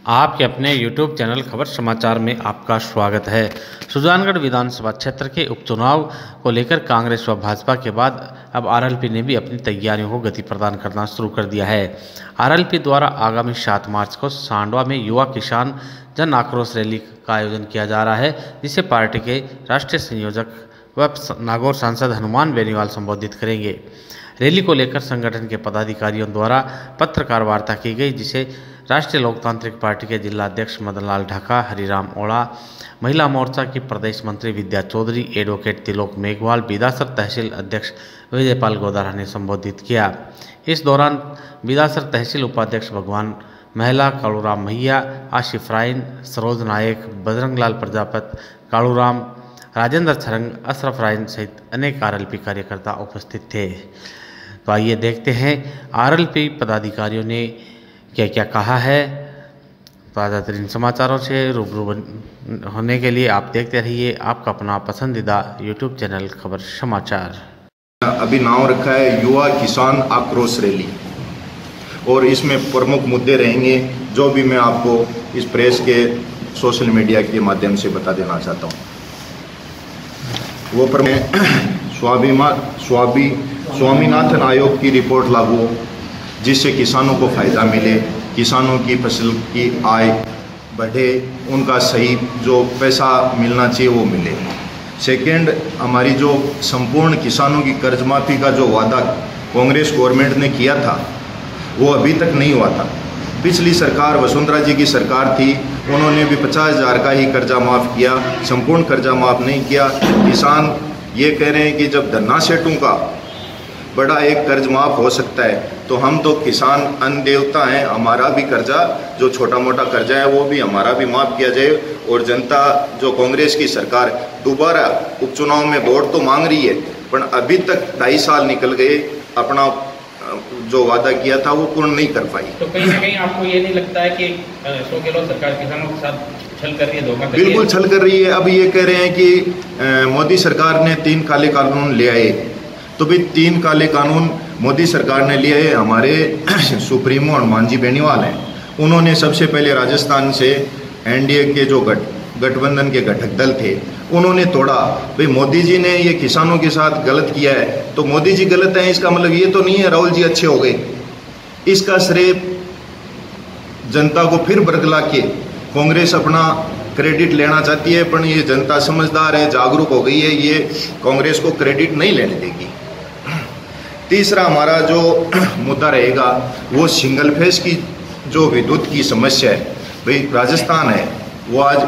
आपके अपने YouTube channel खबर समाचार में आपका स्वागत है। सुजानगढ़ विधानसभा क्षेत्र के उपचुनाव को लेकर कांग्रेस व भाजपा के बाद अब आरएलपी ने भी अपनी तैयारियों को गति प्रदान करना शुरू कर दिया है। आरएलपी द्वारा आगामी 7 मार्च को सांडवा में युवा किसान जन आक्रोश रैली का आयोजन किया जा रहा है, जिसे पार्टी के राष्ट्रीय संयोजक व नागौर सांसद हनुमान बेनीवाल संबोधित करेंगे। रैली को लेकर संगठन के पदाधिकारियों द्वारा पत्रकार वार्ता की गई, जिसे राष्ट्रीय लोकतांत्रिक पार्टी के जिला अध्यक्ष मदन लाल ढाका, हरिराम ओड़ा, महिला मोर्चा की प्रदेश मंत्री विद्या चौधरी, एडवोकेट तिलोक मेघवाल, बिदासर तहसील अध्यक्ष विजयपाल गोदारा ने संबोधित किया। इस दौरान बिदासर तहसील उपाध्यक्ष भगवान महिला, कालूराम मैया, आशिफ राइन, सरोज नायक, बजरंग लाल प्रजापत, कालूराम, राजेंद्र छरंग, अशरफ राइन सहित अनेक आरएलपी कार्यकर्ता उपस्थित थे। तो आइए देखते हैं आरएलपी पदाधिकारियों ने क्या क्या कहा है। ताज़ा तरीन समाचारों से रूबरू होने के लिए आप देखते रहिए आपका अपना पसंदीदा यूट्यूब चैनल खबर समाचार। अभी नाम रखा है युवा किसान आक्रोश रैली, और इसमें प्रमुख मुद्दे रहेंगे जो भी मैं आपको इस प्रेस के सोशल मीडिया के माध्यम से बता देना चाहता हूँ। वो स्वामीनाथन आयोग की रिपोर्ट लागू हो, जिससे किसानों को फ़ायदा मिले, किसानों की फसल की आय बढ़े, उनका सही जो पैसा मिलना चाहिए वो मिले। सेकंड, हमारी जो संपूर्ण किसानों की कर्ज माफ़ी का जो वादा कांग्रेस गवर्नमेंट ने किया था वो अभी तक नहीं हुआ था। पिछली सरकार वसुंधरा जी की सरकार थी, उन्होंने भी 50,000 का ही कर्जा माफ़ किया, संपूर्ण कर्जा माफ़ नहीं किया। किसान ये कह रहे हैं कि जब धन्ना सेठों का बड़ा एक कर्ज माफ़ हो सकता है तो हम तो किसान अन्न देवता हैं, हमारा भी कर्जा जो छोटा मोटा कर्जा है वो भी हमारा भी माफ़ किया जाए। और जनता जो कांग्रेस की सरकार दोबारा उपचुनाव में वोट तो मांग रही है, पर अभी तक 2.5 साल निकल गए, अपना जो वादा किया था वो पूर्ण नहीं कर पाई। तो कहीं ना कहीं आपको ये नहीं लगता है कि 100 किलो सरकार किसानों के साथ छल कर रही है, धोखा कर रही है? बिल्कुल छल कर रही है। अब ये कह रहे हैं कि मोदी सरकार ने 3 काले कानून ले आए, तो भी 3 काले कानून मोदी सरकार ने लिए है। हमारे सुप्रीमो हनुमान जी बेनीवाल हैं, उन्होंने सबसे पहले राजस्थान से एनडीए के जो गठबंधन के घटक दल थे उन्होंने तोड़ा। भाई मोदी जी ने ये किसानों के साथ गलत किया है तो मोदी जी गलत हैं, इसका मतलब ये तो नहीं है राहुल जी अच्छे हो गए। इसका श्रेय जनता को फिर बरगला के कांग्रेस अपना क्रेडिट लेना चाहती है, पर ये जनता समझदार है, जागरूक हो गई है, ये कांग्रेस को क्रेडिट नहीं लेने देगी। तीसरा हमारा जो मुद्दा रहेगा वो सिंगल फेस की जो विद्युत की समस्या है। भाई राजस्थान है वो आज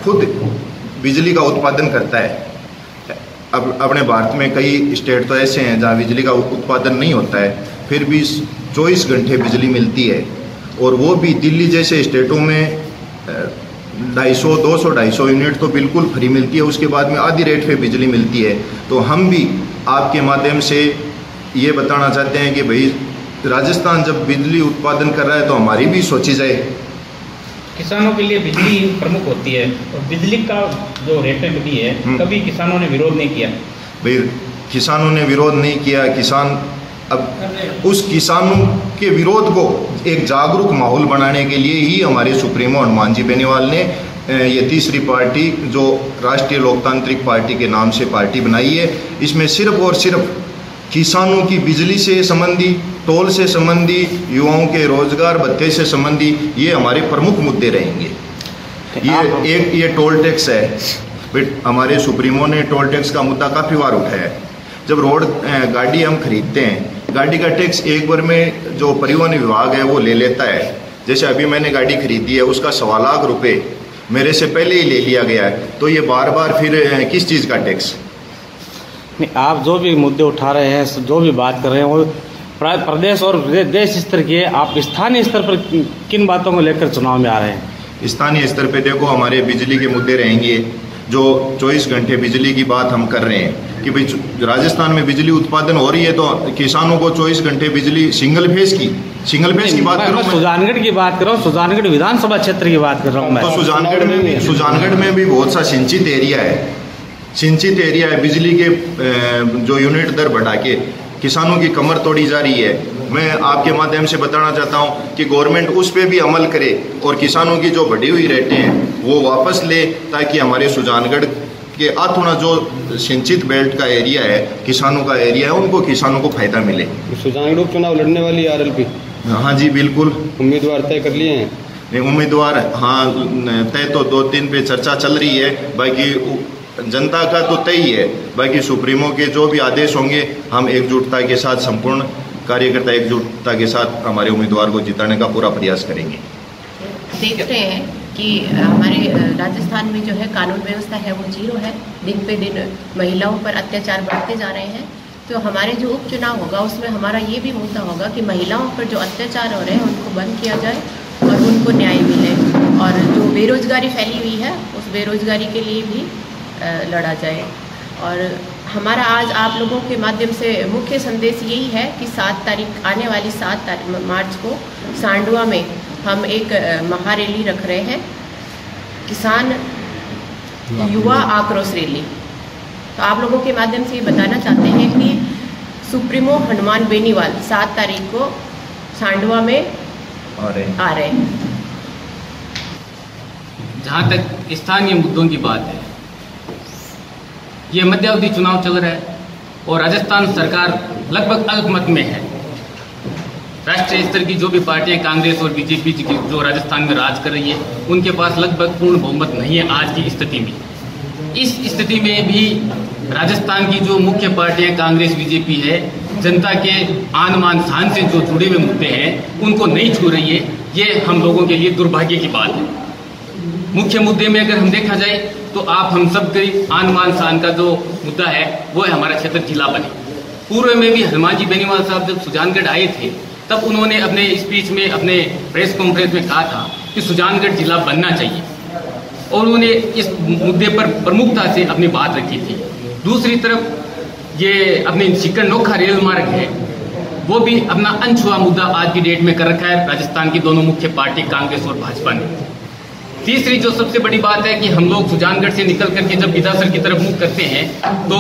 खुद बिजली का उत्पादन करता है। अब अपने भारत में कई स्टेट तो ऐसे हैं जहाँ बिजली का उत्पादन नहीं होता है, फिर भी 24 घंटे बिजली मिलती है, और वो भी दिल्ली जैसे स्टेटों में 250 यूनिट तो बिल्कुल फ्री मिलती है, उसके बाद में आधी रेट पे बिजली मिलती है। तो हम भी आपके माध्यम से ये बताना चाहते हैं कि भाई राजस्थान जब बिजली उत्पादन कर रहा है तो हमारी भी सोची जाए। किसानों के लिए बिजली प्रमुख होती है, और बिजली का जो रेट में भी है, कभी किसानों ने विरोध नहीं किया। भाई किसानों ने विरोध नहीं किया, किसान अब उस किसानों के विरोध को एक जागरूक माहौल बनाने के लिए ही हमारे सुप्रीमो हनुमान जी बेनीवाल ने ये तीसरी पार्टी जो राष्ट्रीय लोकतांत्रिक पार्टी के नाम से पार्टी बनाई है। इसमें सिर्फ और सिर्फ किसानों की बिजली से संबंधी, टोल से संबंधी, युवाओं के रोजगार भत्ते से संबंधी ये हमारे प्रमुख मुद्दे रहेंगे। ये टोल टैक्स है। बट हमारे सुप्रीमो ने टोल टैक्स का मुद्दा काफ़ी बार उठाया है। जब रोड गाड़ी हम खरीदते हैं, गाड़ी का टैक्स एक बार में जो परिवहन विभाग है वो ले लेता है। जैसे अभी मैंने गाड़ी खरीदी है, उसका 1.25 लाख रुपये मेरे से पहले ही ले लिया गया है, तो ये बार बार फिर किस चीज़ का टैक्स? नहीं, आप जो भी मुद्दे उठा रहे हैं, जो भी बात कर रहे हैं, वो प्रदेश और देश स्तर के, आप स्थानीय स्तर पर किन बातों को लेकर चुनाव में आ रहे हैं? स्थानीय स्तर पे देखो हमारे बिजली के मुद्दे रहेंगे। जो 24 घंटे बिजली की बात हम कर रहे हैं कि भाई राजस्थान में बिजली उत्पादन हो रही है, तो किसानों को 24 घंटे बिजली सिंगल फेज की बात कर रहा हूँ। सुजानगढ़ की बात कर रहा हूँ, सुजानगढ़ विधानसभा क्षेत्र की बात कर रहा हूँ मैं। तो सुजानगढ़ में भी बहुत सा सिंचित एरिया है। बिजली के जो यूनिट दर बढ़ा के किसानों की कमर तोड़ी जा रही है। मैं आपके माध्यम से बताना चाहता हूं कि गवर्नमेंट उस पर भी अमल करे और किसानों की जो बढ़ी हुई रेटें हैं वो वापस ले, ताकि हमारे सुजानगढ़ के अथुना जो सिंचित बेल्ट का एरिया है, किसानों का एरिया है, उनको किसानों को फायदा मिले। सुजानगढ़ उपचुनाव लड़ने वाली आरएलपी? हाँ जी बिल्कुल। उम्मीदवार तय कर लिए हैं? उम्मीदवार हाँ तय तो 2-3 पे चर्चा चल रही है, बाकी जनता का तो तय ही है, बाकी सुप्रीमो के जो भी आदेश होंगे हम एकजुटता के साथ, संपूर्ण कार्यकर्ता एकजुटता के साथ हमारे उम्मीदवार को जिताने का पूरा प्रयास करेंगे। देखते हैं कि हमारे राजस्थान में जो है कानून व्यवस्था है वो जीरो है, दिन पे दिन महिलाओं पर अत्याचार बढ़ते जा रहे हैं। तो हमारे जो उपचुनाव होगा उसमें हमारा ये भी मुद्दा होगा कि महिलाओं पर जो अत्याचार हो रहे हैं उनको बंद किया जाए और उनको न्याय मिले, और जो बेरोजगारी फैली हुई है उस बेरोजगारी के लिए भी लड़ा जाए। और हमारा आज आप लोगों के माध्यम से मुख्य संदेश यही है कि 7 तारीख आने वाली 7 मार्च को सांडवा में हम एक महारैली रख रहे हैं, किसान युवा आक्रोश रैली। तो आप लोगों के माध्यम से ये बताना चाहते हैं कि सुप्रीमो हनुमान बेनीवाल 7 तारीख को सांडवा में आ रहे हैं। जहाँ तक स्थानीय मुद्दों की बात है, ये मध्यावधि चुनाव चल रहा है और राजस्थान सरकार लगभग अल्पमत में है। राष्ट्रीय स्तर की जो भी पार्टियां कांग्रेस और बीजेपी जो राजस्थान में राज कर रही है, उनके पास लगभग पूर्ण बहुमत नहीं है आज की स्थिति में। इस स्थिति में भी राजस्थान की जो मुख्य पार्टियां कांग्रेस बीजेपी है, जनता के आन मान शान से जो जुड़े हुए मुद्दे हैं उनको नहीं छू रही है। ये हम लोगों के लिए दुर्भाग्य की बात है। मुख्य मुद्दे में अगर हम देखा जाए तो आप हम सब के आन मान शान का जो मुद्दा है वो है हमारा क्षेत्र जिला बने। पूर्व में भी हनुमान जी बेनीवाल साहब जब सुजानगढ़ आए थे तब उन्होंने अपने स्पीच में, अपने प्रेस कॉन्फ्रेंस में कहा था कि सुजानगढ़ जिला बनना चाहिए और उन्होंने इस मुद्दे पर प्रमुखता से अपनी बात रखी थी। दूसरी तरफ ये अपने सीकर नोखा रेल मार्ग है, वो भी अपना अनछुआ मुद्दा आज की डेट में कर रखा है राजस्थान की दोनों मुख्य पार्टी कांग्रेस और भाजपा ने। तीसरी जो सबसे बड़ी बात है कि हम लोग सुजानगढ़ से निकल करके जब बिदासर की तरफ मुख करते हैं तो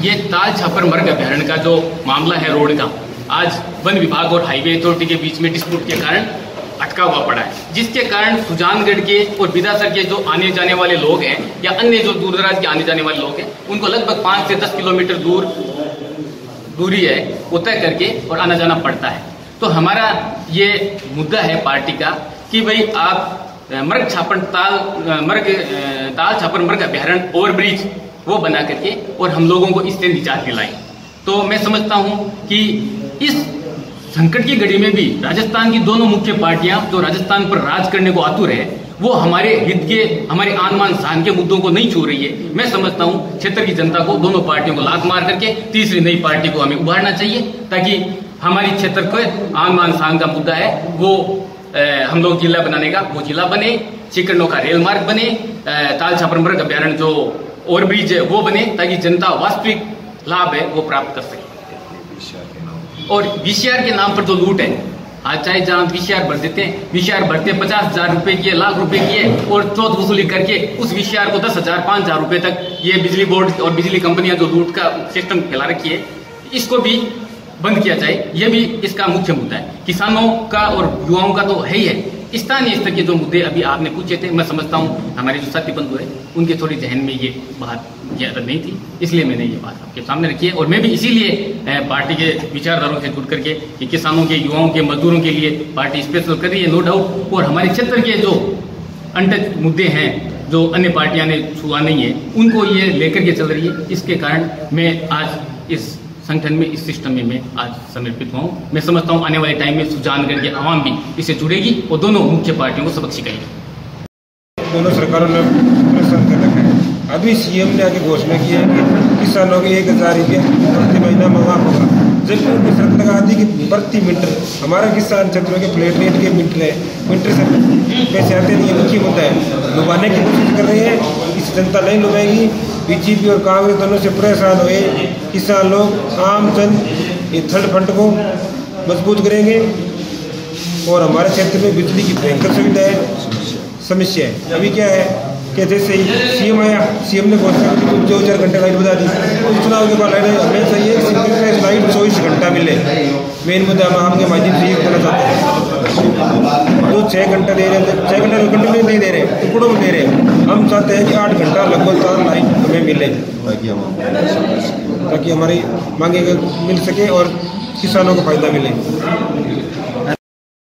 ये ताल छापर मर्ग अभ्यारण्य का जो मामला है रोड का, आज वन विभाग और हाईवे अथॉरिटी के बीच में डिस्प्यूट के कारण अटका हुआ पड़ा है, जिसके कारण सुजानगढ़ के और बिदासर के जो आने जाने वाले लोग हैं या अन्य जो दूर दराज के आने जाने वाले लोग हैं उनको लगभग 5 से 10 किलोमीटर दूरी है वो तय करके और आना जाना पड़ता है। तो हमारा ये मुद्दा है पार्टी का कि भाई आप ताल छापर मर्ग अभ्यारण्य ओवर ब्रिज वो बना करके और हम लोगों को इससे निजात दिलाएं। तो मैं समझता हूं कि इस संकट की घड़ी में भी राजस्थान की दोनों मुख्य पार्टियां जो राजस्थान पर राज करने को आतुर है वो हमारे हित के, हमारे आन मान शान के मुद्दों को नहीं छू रही है। मैं समझता हूं क्षेत्र की जनता को दोनों पार्टियों को लात मार करके तीसरी नई पार्टी को हमें उभारना चाहिए ताकि हमारी क्षेत्र को आन मान शान का मुद्दा है वो हम लोग जिला बनाने का वो जिला बने, सीकर नोखा रेल मार्ग बने, ताल छापर मर्ग अभ्यारण्य जो ओवरब्रिज है वो बने ताकि जनता वास्तविक लाभ है वो प्राप्त कर सके। और वीसीआर के नाम पर जो लूट है, आज चाहे जहां वीसीआर भर देते हैं, वीसीआर भरते 50,000 रुपए की, लाख रुपए की है और चौथ वसूली करके उस वीसीआर को 10,000 5,000 रुपए तक ये बिजली बोर्ड और बिजली कंपनियां जो लूट का सिस्टम फैला रखी है इसको भी बंद किया जाए। ये भी इसका मुख्य मुद्दा है। किसानों का और युवाओं का तो है ही है। स्थानीय स्तर के जो मुद्दे अभी आपने पूछे थे, मैं समझता हूँ हमारे जो साथी बंधु है उनके थोड़ी जहन में ये बात ज्यादा नहीं थी, इसलिए मैंने ये बात आपके सामने रखी है। और मैं भी इसीलिए पार्टी के विचारधारों से जुड़ करके कि किसानों के, युवाओं के, मजदूरों के लिए पार्टी स्पेशल कर रही है, नो डाउट। और हमारे क्षेत्र के जो अनटच मुद्दे हैं जो अन्य पार्टियां ने छुआ नहीं है उनको ये लेकर के चल रही है। इसके कारण मैं आज इस संगठन में, इस सिस्टम में मैं आज समर्पित हुआ हूँ। मैं समझता हूँ आने वाले टाइम में सुजानगढ़ के आवाम भी इससे जुड़ेगी और दोनों मुख्य पार्टियों को सबक सिखाएगी। दोनों सरकारों ने परेशान कर रखा है। अभी सीएम ने आगे घोषणा की है कि किसानों के 1,000 रुपये प्रति महीना माफ होगा, जबकि उनकी शर्त लगा दी कि प्रति मीटर हमारा किसान क्षेत्रों के फ्लैट रेट के मीटर से पैसे आते नहीं। मुख्य मुद्दा है, लुभाने की कोशिश कर रहे हैं। इस जनता नहीं लुभाएगी। बीजेपी और कांग्रेस दोनों से परेशान हुए किसान लोग, आम जन ये थर्ड फ्रंट को मजबूत करेंगे और हमारे क्षेत्र में बिजली की भयंकर सुविधा है, समस्या है। अभी क्या है कि जैसे ही सीएम आया, सीएम ने घोषणा की 2-4 घंटे लाइट बता दी। उस चुनाव के बाद लाइट हमें चाहिए सिंपल लाइट 24 घंटा मिले। मेन मुद्दा हम आपके माध्यम से ये कहना चाहते हैं, जो 6 घंटा दे रहे हैं, 6 घंटा कंटिन्यू नहीं दे रहे, टुकड़ों में दे रहे हैं। हम चाहते हैं कि 8 घंटा लगभग लाइट हमें मिले, ताकि हमारी मांगे मिल सके और किसानों को फायदा मिले।